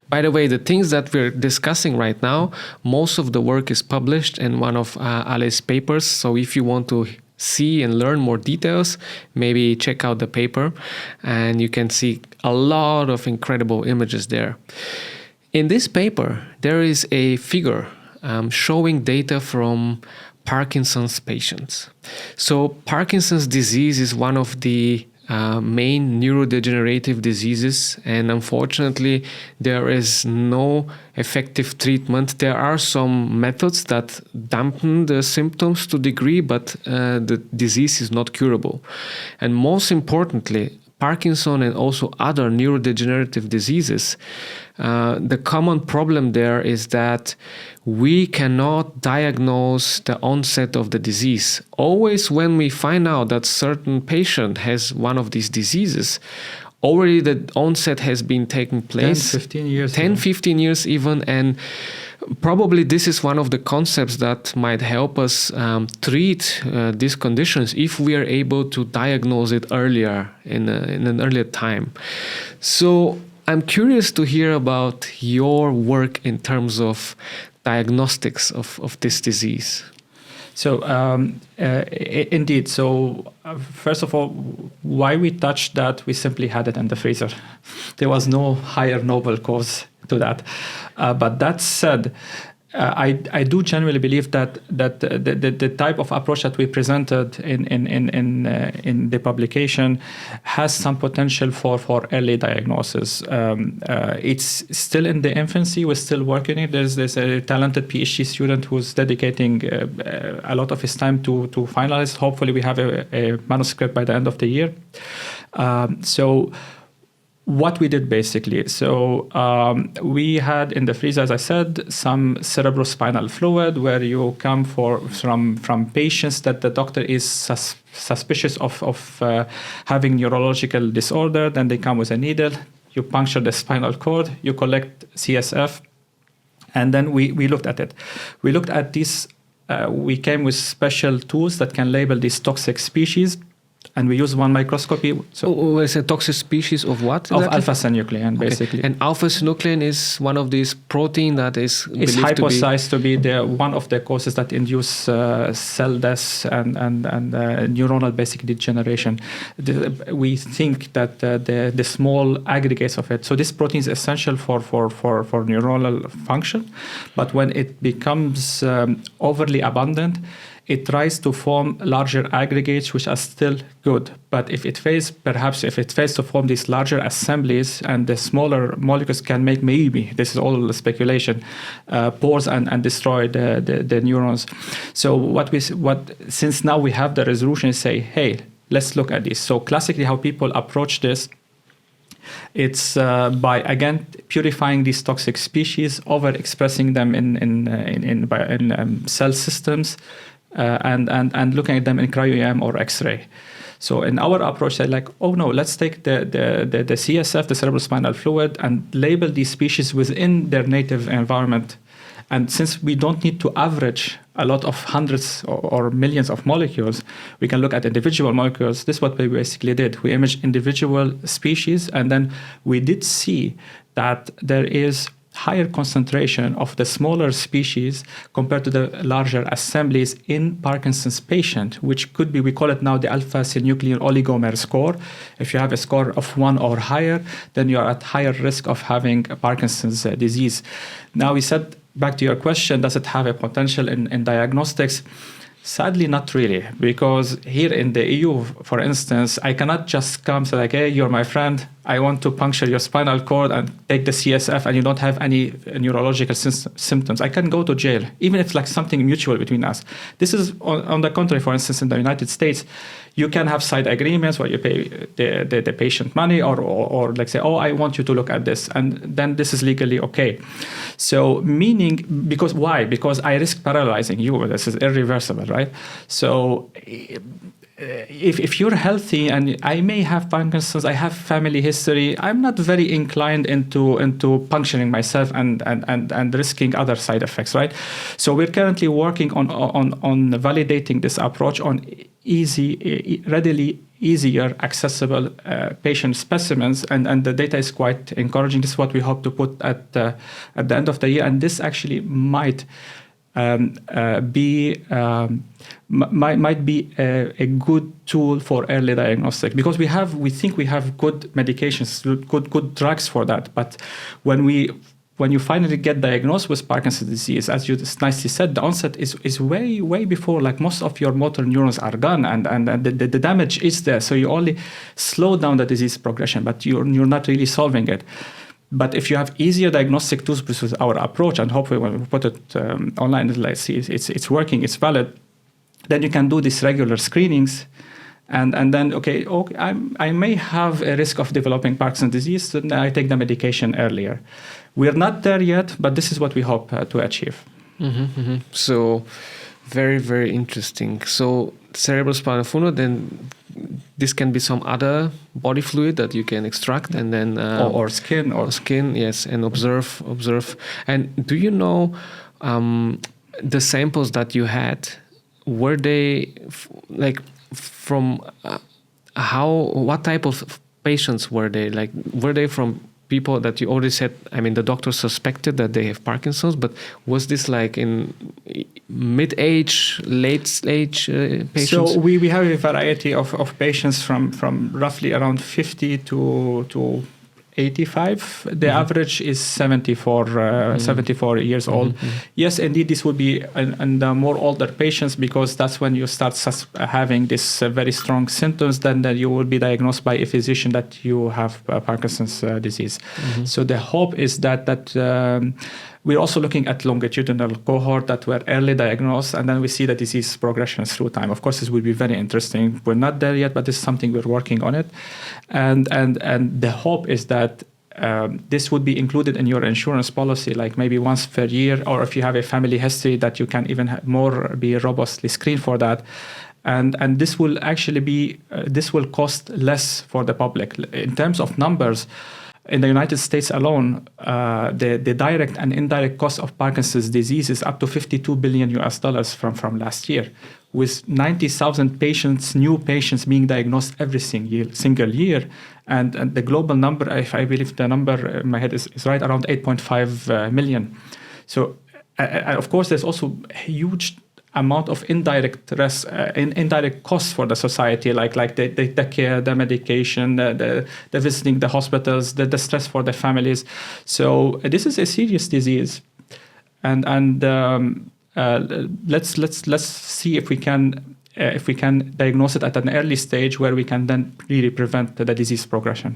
By the way, the things that we're discussing right now, most of the work is published in one of Ale's papers. So if you want to see and learn more details, maybe check out the paper, and you can see a lot of incredible images there. In this paper, there is a figure showing data from Parkinson's patients. So Parkinson's disease is one of the main neurodegenerative diseases, and unfortunately there is no effective treatment. There are some methods that dampen the symptoms to a degree, but the disease is not curable. And most importantly, Parkinson and also other neurodegenerative diseases, the common problem there is that we cannot diagnose the onset of the disease. Always when we find out that certain patient has one of these diseases, already the onset has been taking place 10-15 years 10-15 years even, and probably this is one of the concepts that might help us treat these conditions if we are able to diagnose it earlier in an earlier time. So I'm curious to hear about your work in terms of diagnostics of this disease. So indeed, so first of all, why we touched that, we simply had it in the freezer. There was no higher noble cause to that. But that said, I do genuinely believe that the type of approach that we presented in the publication has some potential for early diagnosis. It's still in the infancy. We're still working it. There's a talented PhD student who's dedicating a lot of his time to finalize. Hopefully, we have a manuscript by the end of the year. So what we did basically, so we had in the freezer, as I said, some cerebrospinal fluid where you come from patients that the doctor is suspicious of having neurological disorder. Then they come with a needle, you puncture the spinal cord, you collect CSF, and then we looked at it. We looked at these, we came with special tools that can label these toxic species. And we use one microscopy. So it's a toxic species of what? Exactly? Of alpha-synuclein, basically. And alpha-synuclein is one of these protein that is it's hypothesized to be one of the causes that induce cell death and neuronal basic degeneration. We think that the small aggregates of it. So this protein is essential for neuronal function, but when it becomes overly abundant, it tries to form larger aggregates, which are still good. But if it fails to form these larger assemblies, and the smaller molecules can make, maybe, this is all speculation, pores and destroy the neurons. So since now we have the resolution, say, hey, let's look at this. So classically, how people approach this, it's by, again, purifying these toxic species, overexpressing them in cell systems, and looking at them in cryo-EM or X-ray. So in our approach, they're like, oh no, let's take the CSF, the cerebrospinal fluid, and label these species within their native environment. And since we don't need to average a lot of hundreds or millions of molecules, we can look at individual molecules. This is what we basically did. We imaged individual species, and then we did see that there is higher concentration of the smaller species compared to the larger assemblies in Parkinson's patient, which could be, we call it now the alpha-synuclein oligomer score. If you have a score of 1 or higher, then you are at higher risk of having Parkinson's disease. Now, we said, back to your question, does it have a potential in diagnostics? Sadly, not really, because here in the EU, for instance, I cannot just come say like, hey, you're my friend, I want to puncture your spinal cord and take the CSF and you don't have any neurological symptoms. I can go to jail, even if it's like something mutual between us. This is on the contrary, for instance, in the United States, you can have side agreements where you pay the patient money or like say, oh, I want you to look at this. And then this is legally okay. So meaning, because why? Because I risk paralyzing you. This is irreversible, right? So if you're healthy, and I may have Parkinson's, I have family history, I'm not very inclined into puncturing myself and risking other side effects, right? So we're currently working on validating this approach on readily easier, accessible patient specimens, and the data is quite encouraging. This is what we hope to put at the end of the year, and this actually might be a good tool for early diagnostic, because we think we have good medications, good drugs for that. But when you finally get diagnosed with Parkinson's disease, as you nicely said, the onset is way before, like most of your motor neurons are gone, and the damage is there. So you only slow down the disease progression, but you're not really solving it. But if you have easier diagnostic tools with our approach, and hopefully when we put it online, let's see it's working, it's valid, then you can do these regular screenings. And then, okay, I may have a risk of developing Parkinson's disease, so I take the medication earlier. We're not there yet, but this is what we hope to achieve. So, very, very interesting. So, cerebrospinal fluid, then this can be some other body fluid that you can extract, and then or skin, yes, and observe. And do you know the samples that you had? Were they from what type of patients were they? Like, were they from people that you already said, I mean, the doctor suspected that they have Parkinson's, but was this like in mid-age, late-age patients? So we have a variety of patients from roughly around 50 to 85. The average is 74 years old. Yes, indeed, this would be in the more older patients, because that's when you start having this very strong symptoms. Then you will be diagnosed by a physician that you have Parkinson's disease. So the hope is that we're also looking at longitudinal cohort that were early diagnosed, and then we see the disease progression through time. Of course, this will be very interesting. We're not there yet, but this is something we're working on it. And the hope is that this would be included in your insurance policy, like maybe once per year, or if you have a family history, that you can even be robustly screened for that. And this will actually this will cost less for the public. In terms of numbers, in the United States alone, the direct and indirect cost of Parkinson's disease is up to $52 billion from last year, with 90,000 new patients being diagnosed every single year. And the global number, if I believe the number in my head is right, around 8.5 million. So, of course, there's also a huge amount of indirect costs for the society, like the care, the medication, the visiting the hospitals, the stress for the families. So this is a serious disease, and let's see if we can diagnose it at an early stage, where we can then really prevent the disease progression.